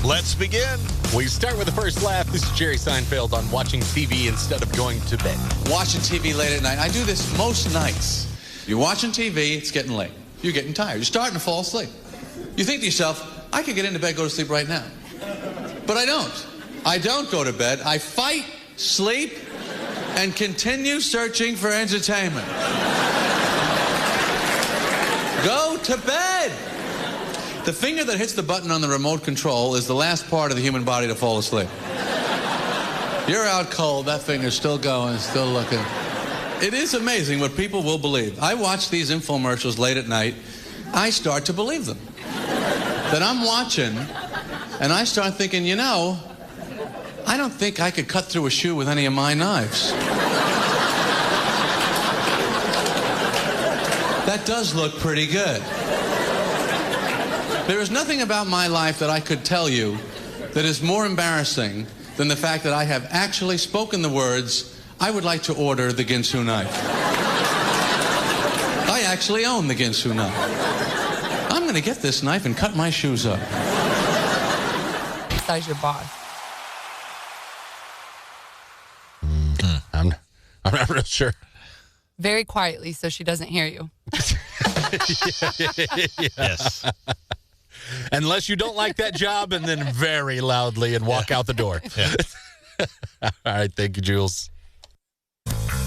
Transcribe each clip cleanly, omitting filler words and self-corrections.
Let's begin. We start with the first laugh. This is Jerry Seinfeld on watching TV instead of going to bed. Watching TV late at night. I do this most nights. You're watching TV, it's getting late. You're getting tired. You're starting to fall asleep. You think to yourself, I could get into bed, go to sleep right now. But I don't. I don't go to bed. I fight, sleep, and continue searching for entertainment. Go to bed. The finger that hits the button on the remote control is the last part of the human body to fall asleep. You're out cold, that finger's still going, still looking. It is amazing what people will believe. I watch these infomercials late at night. I start to believe them. That I'm watching, and I start thinking, you know, I don't think I could cut through a shoe with any of my knives. That does look pretty good. There is nothing about my life that I could tell you that is more embarrassing than the fact that I have actually spoken the words, I would like to order the Ginsu knife. I actually own the Ginsu knife. I'm going to get this knife and cut my shoes up. Besides your boss. I'm not real sure. Very quietly so she doesn't hear you. Yes. Unless you don't like that job, and then very loudly and walk out the door. Yeah. All right, thank you, Jules.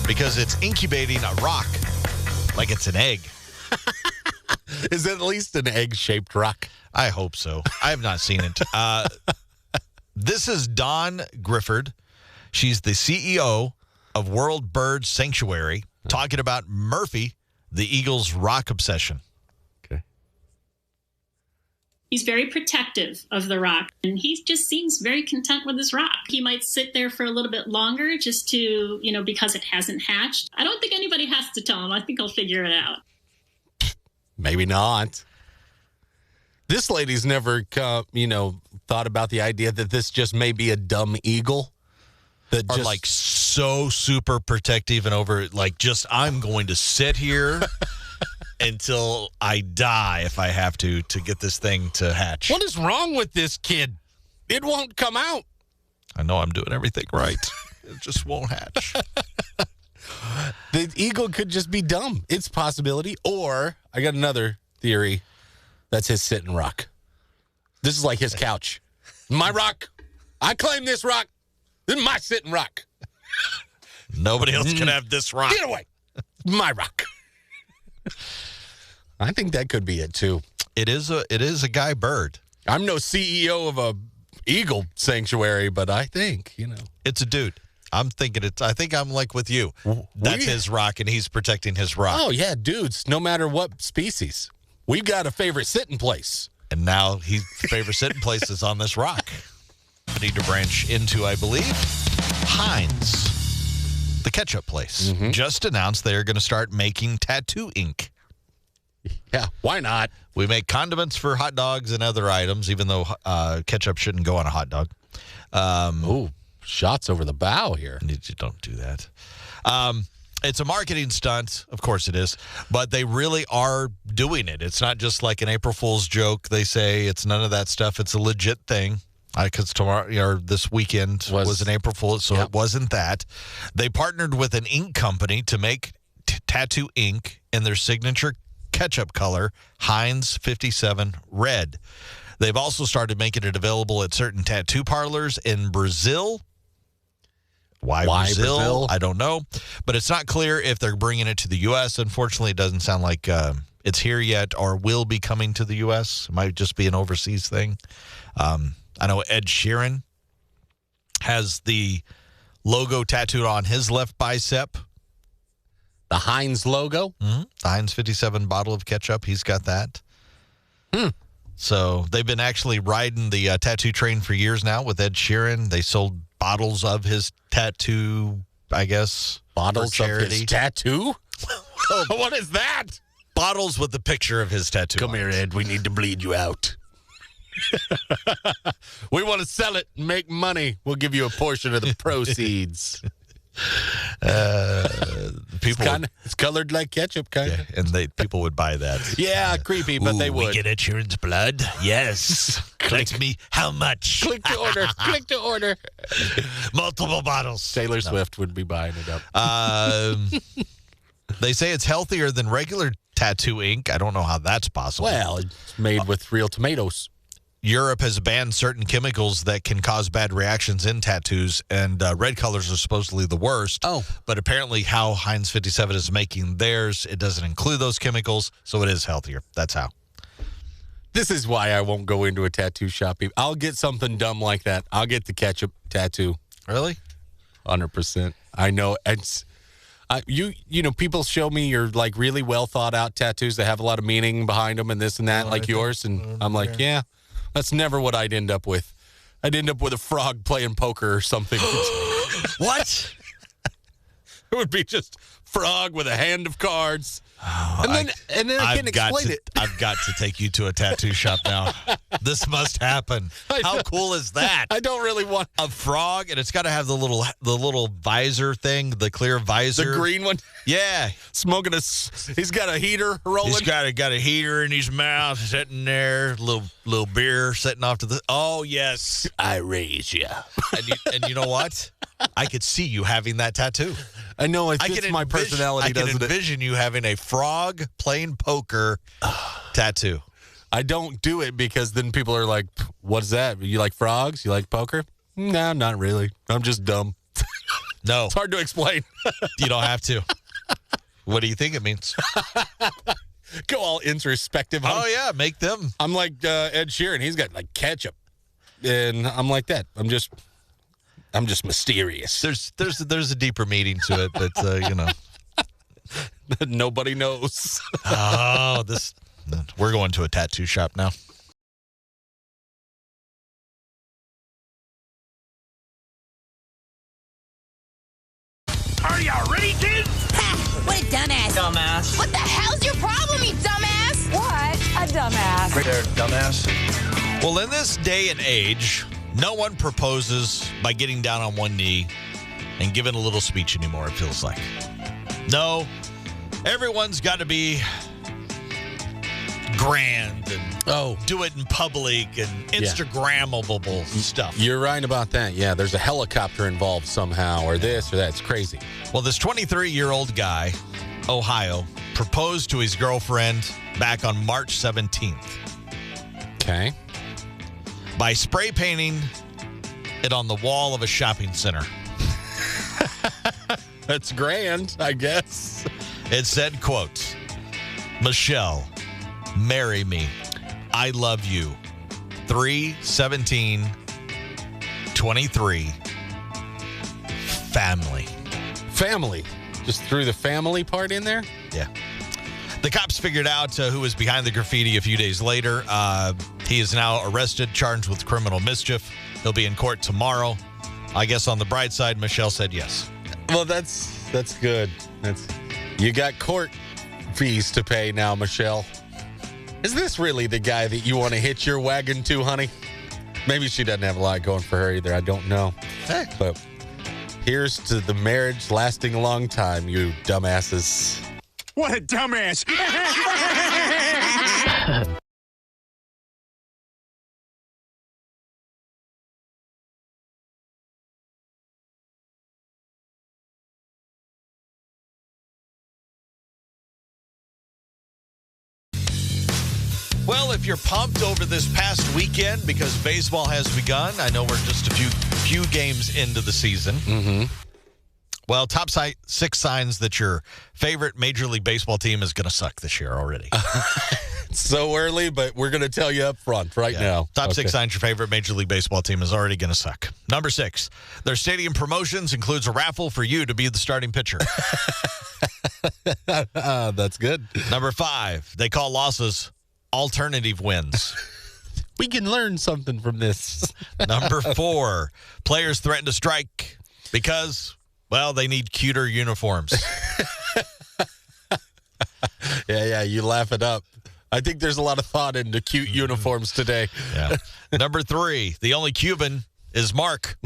Because it's incubating a rock like it's an egg. Is it at least an egg-shaped rock? I hope so. I have not seen it. This is Dawn Grifford. She's the CEO of World Bird Sanctuary, talking about Murphy, the eagle's rock obsession. Okay. He's very protective of the rock, and he just seems very content with his rock. He might sit there for a little bit longer just to, because it hasn't hatched. I don't think anybody has to tell him. I think he'll figure it out. Maybe not. This lady's never, thought about the idea that this just may be a dumb eagle. That Or just, like so super protective and over, like just I'm going to sit here until I die if I have to get this thing to hatch. what is wrong with this kid? It won't come out. I know I'm doing everything right. It just won't hatch. The eagle could just be dumb. It's a possibility. Or I got another theory. That's his sitting rock. This is like his couch. My rock. I claim this rock. This is my sitting rock. Nobody else can have this rock. Get away. My rock. I think that could be it, too. It is a guy bird. I'm no CEO of a eagle sanctuary, but I think, It's a dude. I think I'm like with you. That's his rock, and he's protecting his rock. Oh, yeah, dudes, no matter what species. We've got a favorite sitting place. And now his favorite sitting place is on this rock. I need to branch into, I believe, Heinz, the ketchup place. Just announced they're going to start making tattoo ink. Yeah, why not? We make condiments for hot dogs and other items, even though ketchup shouldn't go on a hot dog. Ooh, shots over the bow here. You don't do that. It's a marketing stunt. Of course it is. But they really are doing it. It's not just like an April Fool's joke. They say it's none of that stuff. It's a legit thing. Because tomorrow or this weekend was an April Fool's, so it wasn't that. They partnered with an ink company to make tattoo ink in their signature ketchup color, Heinz 57 Red. They've also started making it available at certain tattoo parlors in Brazil. Why Brazil? I don't know. But it's not clear if they're bringing it to the U.S. Unfortunately, it doesn't sound like it's here yet or will be coming to the U.S. It might just be an overseas thing. I know Ed Sheeran has the logo tattooed on his left bicep. The Heinz logo? The Heinz 57 bottle of ketchup. He's got that. So they've been actually riding the tattoo train for years now with Ed Sheeran. They sold bottles of his tattoo, I guess. Bottles for of charity. his tattoo? What is that? Bottles with the picture of his tattoo. Come here, Ed. We need to bleed you out. We want to sell it and make money. We'll give you a portion of the proceeds. People, It's colored like ketchup, kind of. yeah, and people would buy that. Yeah, creepy, but they would. We get insurance blood? Yes. Click me. How much? Click to order. Click to order. Multiple bottles. Taylor Swift would be buying it up. They say it's healthier than regular tattoo ink. I don't know how that's possible. Well, it's made with real tomatoes. Europe has banned certain chemicals that can cause bad reactions in tattoos, and red colors are supposedly the worst. Oh. But apparently how Heinz 57 is making theirs, it doesn't include those chemicals, so it is healthier. That's how. This is why I won't go into a tattoo shop. I'll get something dumb like that. I'll get the ketchup tattoo. Really? 100%. I know. It's you know, people show me your like really well thought out tattoos that have a lot of meaning behind them and this and that, like yours, and I'm like, yeah. That's never what I'd end up with. I'd end up with a frog playing poker or something. What? It would be just frog with a hand of cards. And then I can explain it. I've got to take you to a tattoo shop now. This must happen. How cool is that? I don't really want a frog, and it's got to have the little visor thing, the clear visor, the green one. Yeah, smoking he's got a heater rolling. He's got a heater in his mouth, sitting there, little beer sitting off to the. Oh yes, I raise you. And you know what? I could see you having that tattoo. I know it fits my personality. I can envision you having a frog playing poker tattoo. I don't do it because then people are like, "What's that? You like frogs? You like poker?" No, not really. I'm just dumb. No, it's hard to explain. You don't have to. What do you think it means? Go all introspective. Oh yeah, make them. I'm like Ed Sheeran. He's got like ketchup, and I'm like that. I'm just mysterious. There's a deeper meaning to it, but you know, nobody knows. Oh, we're going to a tattoo shop now. Are y'all ready, kids? What a dumbass. Dumbass. What the hell's your problem, you dumbass? What a dumbass. Right there, dumbass. Well, in this day and age, no one proposes by getting down on one knee and giving a little speech anymore, it feels like. No, everyone's got to be grand and do it in public and Instagrammable stuff. You're right about that. Yeah, there's a helicopter involved somehow or this or that. It's crazy. Well, this 23-year-old guy, Ohio, proposed to his girlfriend back on March 17th. Okay. By spray painting it on the wall of a shopping center. That's grand, I guess. It said, quote, "Michelle, marry me. I love you. 3/17/23. Family." Family. Just threw the family part in there? Yeah. The cops figured out who was behind the graffiti a few days later. He is now arrested, charged with criminal mischief. He'll be in court tomorrow. I guess on the bright side, Michelle said yes. Well, that's good. You got court fees to pay now, Michelle. Is this really the guy that you want to hitch your wagon to, honey? Maybe she doesn't have a lot going for her either. I don't know. Hey. But here's to the marriage lasting a long time, you dumbasses. What a dumbass. Well, if you're pumped over this past weekend because baseball has begun, I know we're just a few games into the season. Mm-hmm. Well, top 6 signs that your favorite Major League Baseball team is going to suck this year already. It's so early, but we're going to tell you up front right now. Top 6 signs your favorite Major League Baseball team is already going to suck. Number 6, their stadium promotions includes a raffle for you to be the starting pitcher. That's good. Number 5, they call losses alternative wins. We can learn something from this. Number 4, players threaten to strike because, well, they need cuter uniforms. Yeah, you laugh it up. I think there's a lot of thought into cute uniforms today. Yeah. Number 3, the only Cuban is Mark.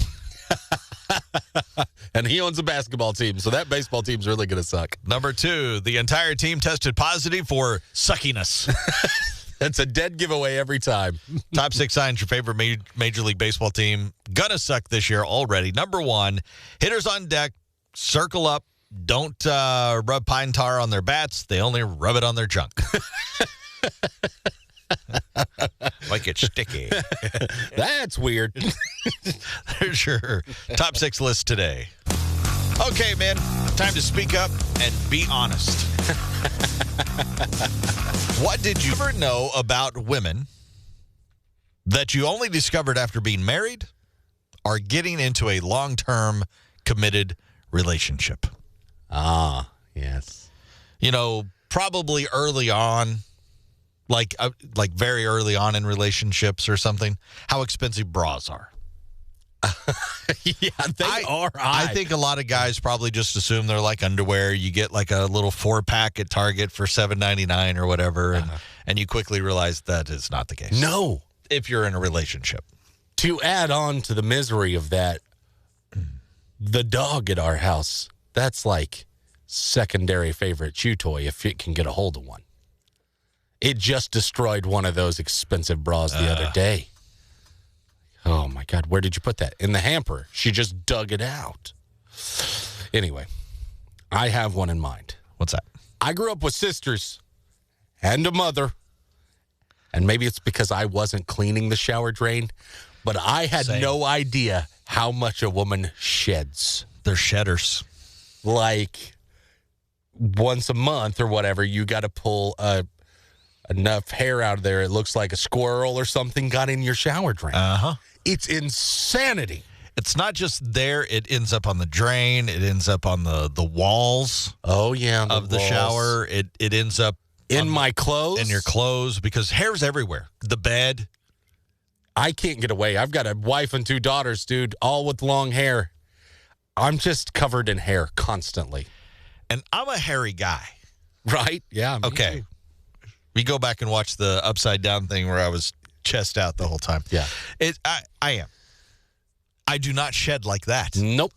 And he owns a basketball team, so that baseball team's really going to suck. Number 2, the entire team tested positive for suckiness. That's a dead giveaway every time. Top 6 signs your favorite Major League Baseball team gonna suck this year already. Number 1, hitters on deck, circle up, don't rub pine tar on their bats. They only rub it on their junk. Like it's sticky. That's weird. There's your top 6 list today. Okay, man, time to speak up and be honest. What did you ever know about women that you only discovered after being married or getting into a long-term committed relationship? Ah, yes. You know, probably early on, like very early on in relationships or something, how expensive bras are. Yeah, they are. I think a lot of guys probably just assume they're like underwear. You get like a little 4-pack at Target for $7.99 or whatever, and you quickly realize that is not the case. No. If you're in a relationship. To add on to the misery of that, the dog at our house, that's like secondary favorite chew toy if it can get a hold of one. It just destroyed one of those expensive bras the other day. Oh, my God. Where did you put that? In the hamper. She just dug it out. Anyway, I have one in mind. What's that? I grew up with sisters and a mother, and maybe it's because I wasn't cleaning the shower drain, but I had no idea how much a woman sheds. They're shedders. Like, once a month or whatever, you got to pull enough hair out of there. It looks like a squirrel or something got in your shower drain. Uh-huh. It's insanity. It's not just there. It ends up on the drain. It ends up on the walls. Oh, yeah. Of the shower. It ends up in my clothes. In your clothes, because hair's everywhere. The bed. I can't get away. I've got a wife and 2 daughters, dude, all with long hair. I'm just covered in hair constantly. And I'm a hairy guy. Right? Yeah. Okay. We go back and watch the upside down thing where I was chest out the whole time. Yeah. I am. I do not shed like that. Nope.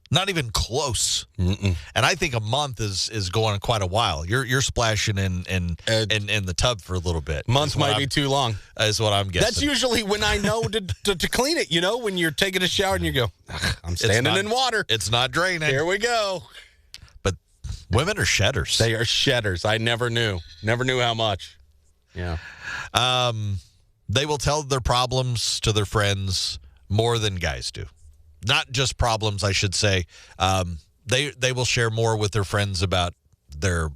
Not even close. Mm-mm. And I think a month is going quite a while. You're splashing in the tub for a little bit. Month might be too long. Is what I'm guessing. That's usually when I know to clean it, when you're taking a shower and you go, I'm standing in water. It's not draining. Here we go. But women are shedders. They are shedders. I never knew. Never knew how much. Yeah. They will tell their problems to their friends more than guys do. Not just problems, I should say. They will share more with their friends about their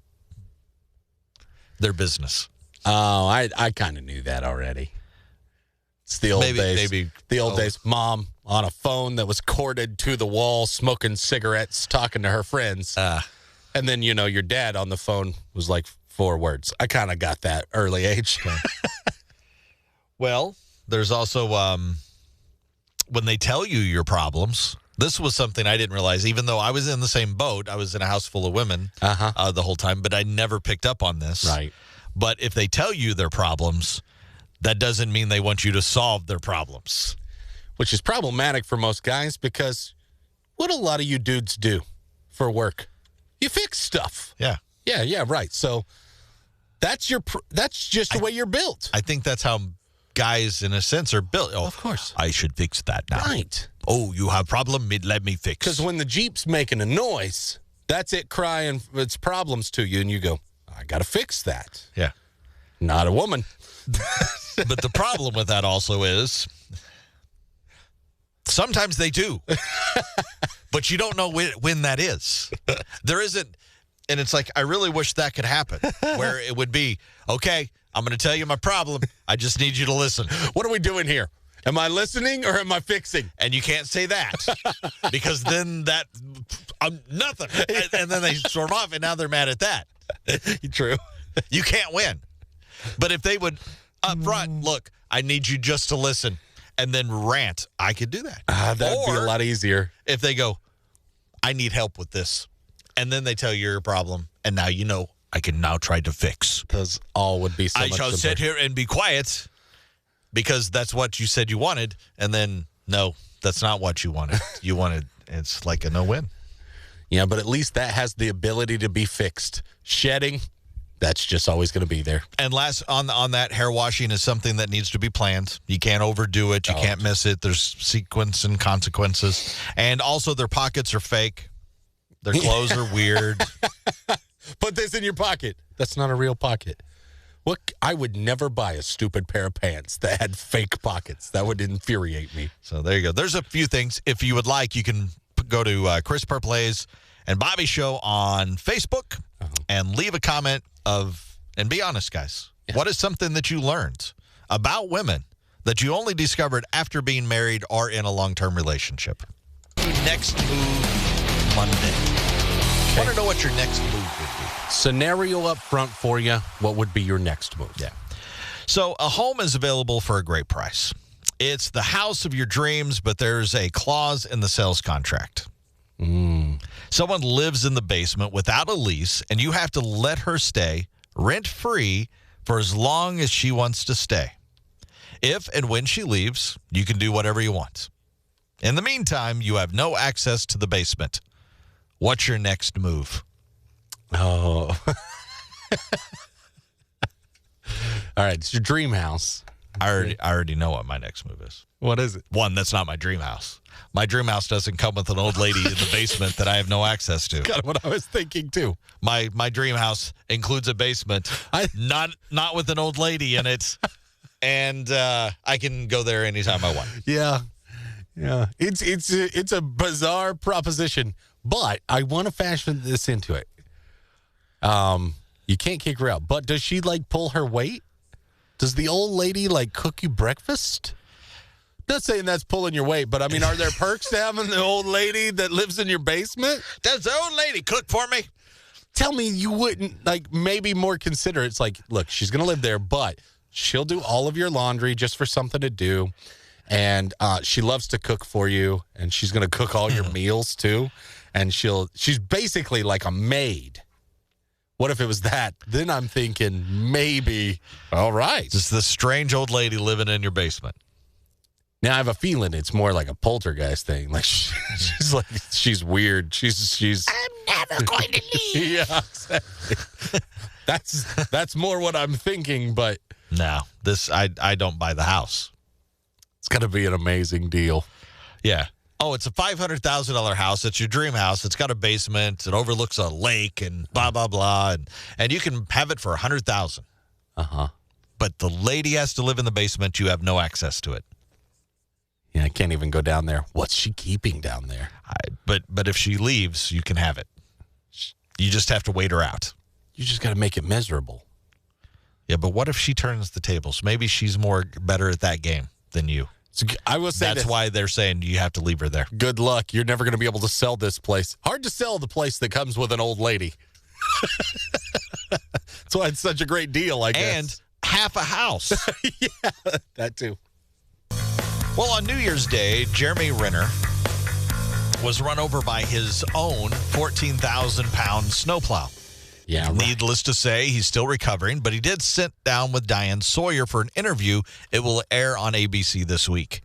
business. Oh, I kind of knew that already. It's the old days. The old days. Mom on a phone that was corded to the wall, smoking cigarettes, talking to her friends. And then, your dad on the phone was like 4 words. I kind of got that early age. Well, there's also when they tell you your problems. This was something I didn't realize, even though I was in the same boat. I was in a house full of women the whole time, but I never picked up on this. Right. But if they tell you their problems, that doesn't mean they want you to solve their problems. Which is problematic for most guys, because what a lot of you dudes do for work, you fix stuff. Yeah. Yeah, right. So that's just the way you're built. I think that's how guys, in a sense, are built. Oh, of course. I should fix that now. Right. Oh, you have a problem? Let me fix. Because when the Jeep's making a noise, that's it crying its problems to you, and you go, I got to fix that. Yeah. Not a woman. But the problem with that also is sometimes they do. But you don't know when that is. There isn't. And it's like, I really wish that could happen, where it would be, okay, I'm going to tell you my problem. I just need you to listen. What are we doing here? Am I listening or am I fixing? And you can't say that, because then nothing. And then they storm off, and now they're mad at that. True. You can't win. But if they would up front, look, I need you just to listen, and then rant, I could do that. That'd be a lot easier. If they go, I need help with this, and then they tell you your problem, and now I can now try to fix. Those all would be so much I shall sit here and be quiet, because that's what you said you wanted, and then, no, that's not what you wanted. You wanted it's like a no-win. Yeah, but at least that has the ability to be fixed. Shedding, that's just always going to be there. And last on that, hair washing is something that needs to be planned. You can't overdo it. You can't miss it. There's sequence and consequences. And also, their pockets are fake. Their clothes are weird. Put this in your pocket. That's not a real pocket. What? I would never buy a stupid pair of pants that had fake pockets. That would infuriate me. So there you go. There's a few things. If you would like, you can go to Chris Purplay's and Bobby Show on Facebook and leave a comment and be honest, guys. Yeah. What is something that you learned about women that you only discovered after being married or in a long-term relationship? Next move Monday. I want to know what your next move would be. Scenario up front for you. What would be your next move? Yeah. So a home is available for a great price. It's the house of your dreams, but there's a clause in the sales contract. Someone lives in the basement without a lease, and you have to let her stay rent-free for as long as she wants to stay. If and when she leaves, you can do whatever you want. In the meantime, you have no access to the basement. What's your next move? Oh. All right, it's your dream house. I already know what my next move is. What is it? One, that's not my dream house. My dream house doesn't come with an old lady in the basement that I have no access to. Kind of what I was thinking, too. My dream house includes a basement, not with an old lady in it, and I can go there anytime I want. Yeah. It's a bizarre proposition, but I want to fashion this into it. You can't kick her out, but does she pull her weight? Does the old lady cook you breakfast? Not saying that's pulling your weight, but I mean, are there perks to having the old lady that lives in your basement? Does the old lady cook for me? Tell me you wouldn't maybe more consider. It's look, she's going to live there, but she'll do all of your laundry just for something to do. And she loves to cook for you, and she's going to cook all your meals too. And she's basically like a maid. What if it was that? Then I'm thinking maybe, all right. Just this strange old lady living in your basement. Now I have a feeling it's more like a poltergeist thing. She's weird. She's. I'm never going to leave. Yeah, exactly. That's more what I'm thinking. But no, I don't buy the house. It's got to be an amazing deal. Yeah. Oh, it's a $500,000 house. It's your dream house. It's got a basement. It overlooks a lake and blah, blah, blah. And you can have it for $100,000. Uh-huh. But the lady has to live in the basement. You have no access to it. Yeah, I can't even go down there. What's she keeping down there? But if she leaves, you can have it. You just have to wait her out. You just got to make it miserable. Yeah, but what if she turns the tables? Maybe she's better at that game than you. So I will say that's why they're saying you have to leave her there. Good luck. You're never going to be able to sell this place. Hard to sell the place that comes with an old lady. That's why it's such a great deal, I guess. And half a house. Yeah, that too. Well, on New Year's Day, Jeremy Renner was run over by his own 14,000-pound snowplow. Yeah, right. Needless to say, he's still recovering, but he did sit down with Diane Sawyer for an interview. It will air on ABC this week.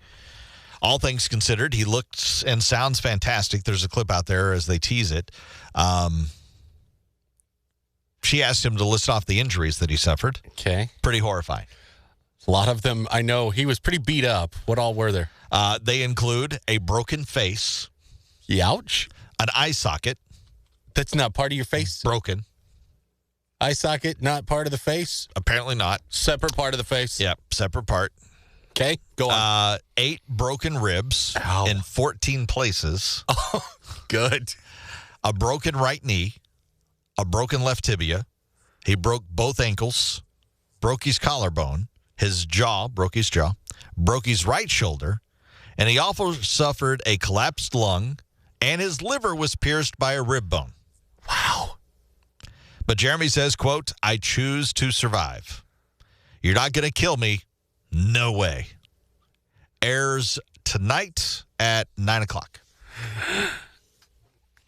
All things considered, he looks and sounds fantastic. There's a clip out there as they tease it. She asked him to list off the injuries that he suffered. Okay. Pretty horrifying. A lot of them, I know. He was pretty beat up. What all were there? They include a broken face. Ouch. An eye socket. That's not part of your face? Broken. Eye socket, not part of the face? Apparently not. Separate part of the face? Yep, separate part. Okay, go on. 8 broken ribs in 14 places. Oh, good. A broken right knee. A broken left tibia. He broke both ankles. Broke his collarbone. His jaw, broke his jaw. Broke his right shoulder. And he also suffered a collapsed lung. And his liver was pierced by a rib bone. Wow. But Jeremy says, quote, I choose to survive. You're not going to kill me. No way. Airs tonight at 9 o'clock.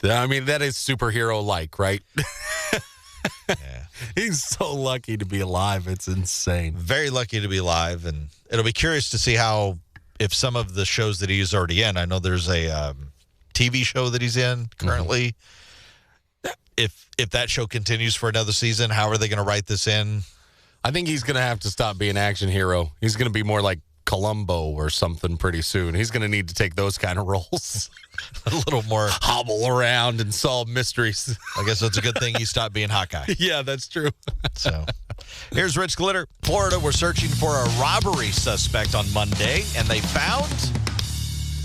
I mean, that is superhero-like, right? Yeah. He's so lucky to be alive. It's insane. Very lucky to be alive. And it'll be curious to see if some of the shows that he's already in, I know there's a TV show that he's in currently. If that show continues for another season, how are they going to write this in? I think he's going to have to stop being an action hero. He's going to be more like Columbo or something pretty soon. He's going to need to take those kind of roles. A little more. Hobble around and solve mysteries. I guess that's a good thing he stopped being Hawkeye. Yeah, that's true. So here's Rich Glitter. Florida were searching for a robbery suspect on Monday, and they found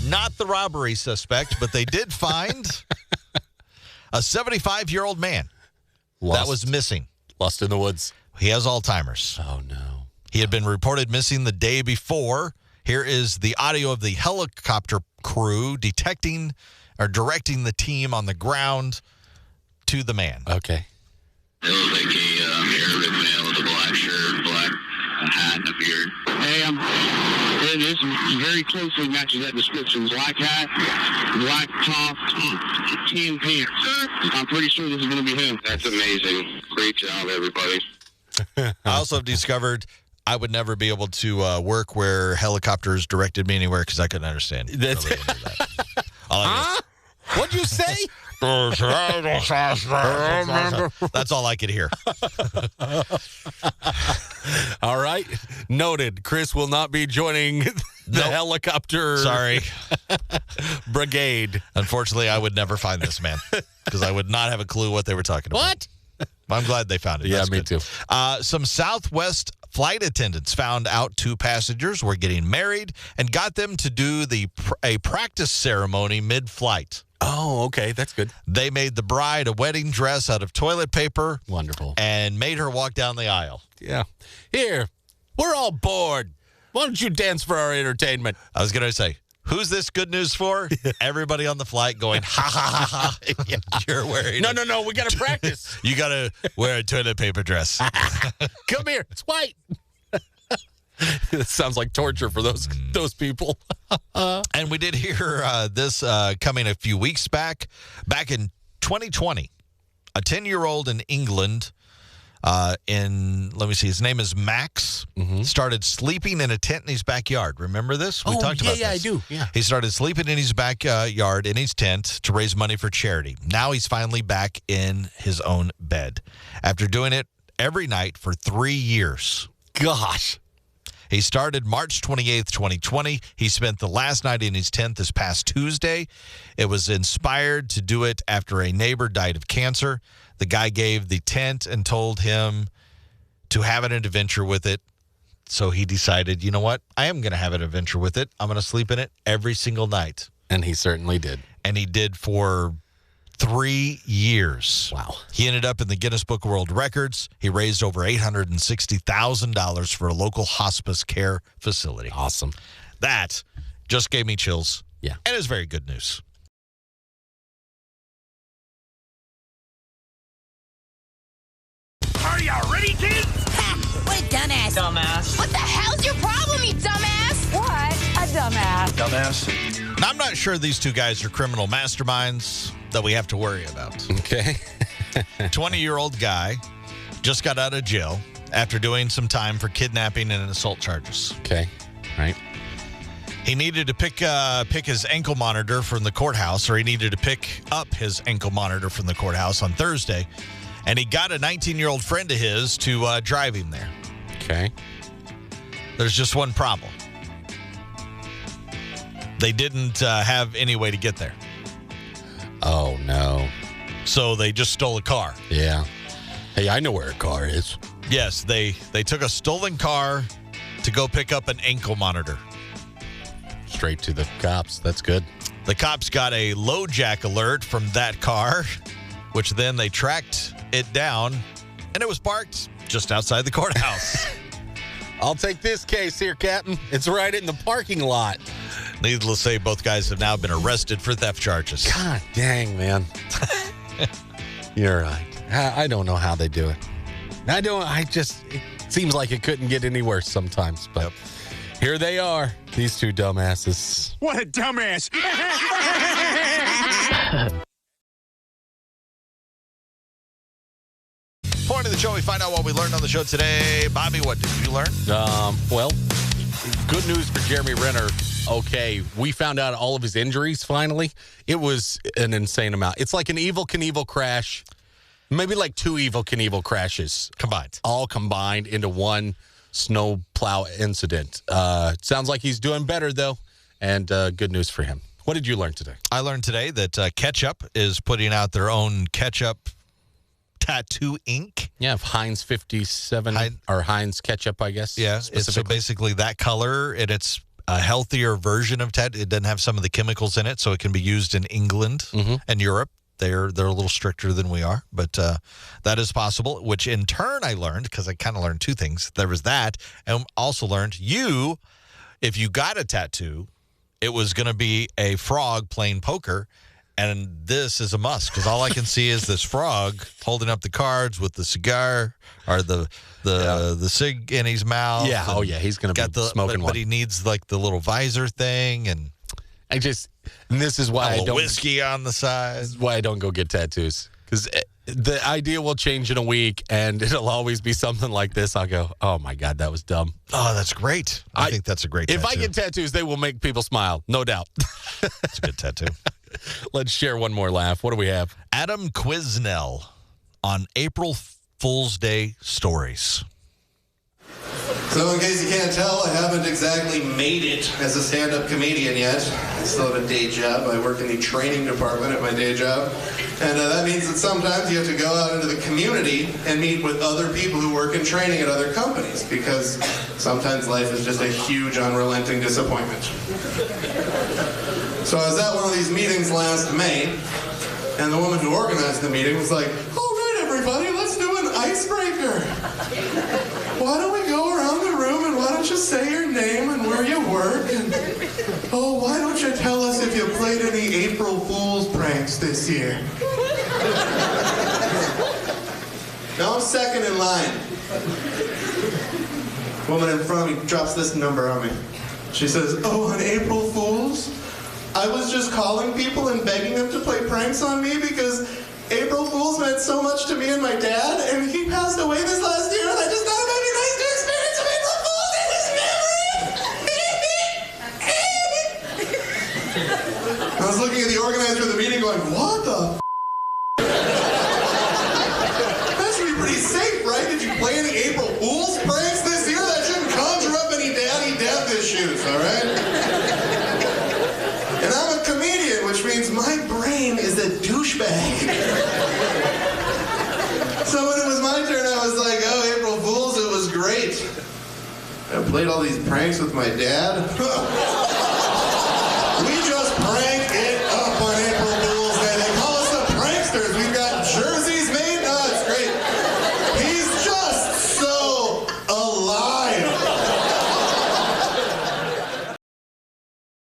not the robbery suspect, but they did find a 75-year-old man that was missing. Lost in the woods. He has Alzheimer's. Oh, no. He had been reported missing the day before. Here is the audio of the helicopter crew directing the team on the ground to the man. Okay. It looks like a Arabic male with a black shirt, black hat, and a beard. Hey, this very closely matches that description. Black hat, black top, tan pants. I'm pretty sure this is going to be him. That's amazing. Great job, everybody. I also discovered I would never be able to work where helicopters directed me anywhere because I couldn't understand. That's really wouldn't do that. Huh? What'd you say? That's all I could hear. All right. Noted. Chris will not be joining the helicopter brigade. Unfortunately, I would never find this man because I would not have a clue what they were talking about. What? I'm glad they found it. Yeah, That's me good. too. Some Southwest flight attendants found out 2 passengers were getting married and got them to do a practice ceremony mid-flight. Oh, okay. That's good. They made the bride a wedding dress out of toilet paper. Wonderful. And made her walk down the aisle. Yeah. Here, we're all bored. Why don't you dance for our entertainment? I was going to say, who's this good news for? Everybody on the flight going, ha, ha, ha, ha. Yeah, you're wearing No. We got to practice. You got to wear a toilet paper dress. Come here. It's white. It sounds like torture for those people. And we did hear this coming a few weeks back. Back in 2020, a 10-year-old in England, his name is Max, started sleeping in a tent in his backyard. Remember this? We talked about this. I do. Yeah. He started sleeping in his backyard in his tent to raise money for charity. Now he's finally back in his own bed after doing it every night for 3 years. Gosh. He started March 28th, 2020. He spent the last night in his tent this past Tuesday. It was inspired to do it after a neighbor died of cancer. The guy gave the tent and told him to have an adventure with it. So he decided, you know what? I am going to have an adventure with it. I'm going to sleep in it every single night. And he certainly did. And he did for 3 years. Wow. He ended up in the Guinness Book of World Records. He raised over $860,000 for a local hospice care facility. Awesome. That just gave me chills. Yeah. And it's very good news. Are you ready, kids? Ha! What a dumbass. Dumbass. What the hell's your problem, you dumbass? What? A dumbass. Dumbass. Now, I'm not sure these two guys are criminal masterminds that we have to worry about. Okay. 20-year-old guy just got out of jail after doing some time for kidnapping and assault charges. Okay. Right. He needed to pick his ankle monitor from the courthouse, or he needed to pick up his ankle monitor from the courthouse on Thursday, and he got a 19-year-old friend of his to drive him there. Okay. There's just one problem. They didn't have any way to get there. Oh, no. So they just stole a car. Yeah. Hey, I know where a car is. Yes, they took a stolen car to go pick up an ankle monitor. Straight to the cops. That's good. The cops got a low jack alert from that car, which then they tracked it down, and it was parked just outside the courthouse. I'll take this case here, Captain. It's right in the parking lot. Needless to say, both guys have now been arrested for theft charges. God dang, man. You're right. I don't know how they do it. It seems like it couldn't get any worse sometimes, but here they are, these two dumbasses. What a dumbass. Point of the show, we find out what we learned on the show today. Bobby, what did you learn? Well, good news for Jeremy Renner. Okay, we found out all of his injuries finally. It was an insane amount. It's like an Evel Knievel crash, maybe like 2 Evel Knievel crashes. Combined. All combined into one snow plow incident. Sounds like he's doing better, though, and good news for him. What did you learn today? I learned today that Ketchup is putting out their own Ketchup Tattoo ink. Yeah, Heinz 57, or Heinz ketchup, I guess. Yeah, it's so basically that color, and it's a healthier version of tattoo. It doesn't have some of the chemicals in it, so it can be used in England and Europe. They're a little stricter than we are, but that is possible, which in turn I learned, because I kind of learned 2 things. There was that, and also learned if you got a tattoo, it was going to be a frog playing poker, and this is a must, because all I can see is this frog holding up the cards with the cigar or the cig in his mouth. Yeah, he's going to be smoking one. But he needs like the little visor thing, and this is why I don't whiskey on the side. This is why I don't go get tattoos, because the idea will change in a week, and it'll always be something like this. I'll go, oh my God, that was dumb. Oh, that's great. I think that's a great tattoo. If I get tattoos, they will make people smile, no doubt. That's a good tattoo. Let's share one more laugh. What do we have? Adam Quesnell on April Fool's Day stories. So in case you can't tell, I haven't exactly made it as a stand-up comedian yet. I still have a day job. I work in the training department at my day job. And that means that sometimes you have to go out into the community and meet with other people who work in training at other companies, because sometimes life is just a huge, unrelenting disappointment. So I was at one of these meetings last May, and the woman who organized the meeting was like, all right, everybody, let's do an icebreaker. Why don't we go around the room, and why don't you say your name and where you work, and why don't you tell us if you played any April Fool's pranks this year? Now I'm second in line. Woman in front of me drops this number on me. She says, on April Fool's, I was just calling people and begging them to play pranks on me because April Fool's meant so much to me and my dad, and he passed away this last year, and I just thought it might be nice to experience some April Fool's in his memory. I was looking at the organizer of the meeting going, what the That should be pretty safe, right? Did you play any April Fool's pranks this year? That shouldn't conjure up any daddy death issues, all right? And I'm a comedian, which means my brain is a douchebag. So when it was my turn, I was like, oh, April Fool's, it was great. I played all these pranks with my dad.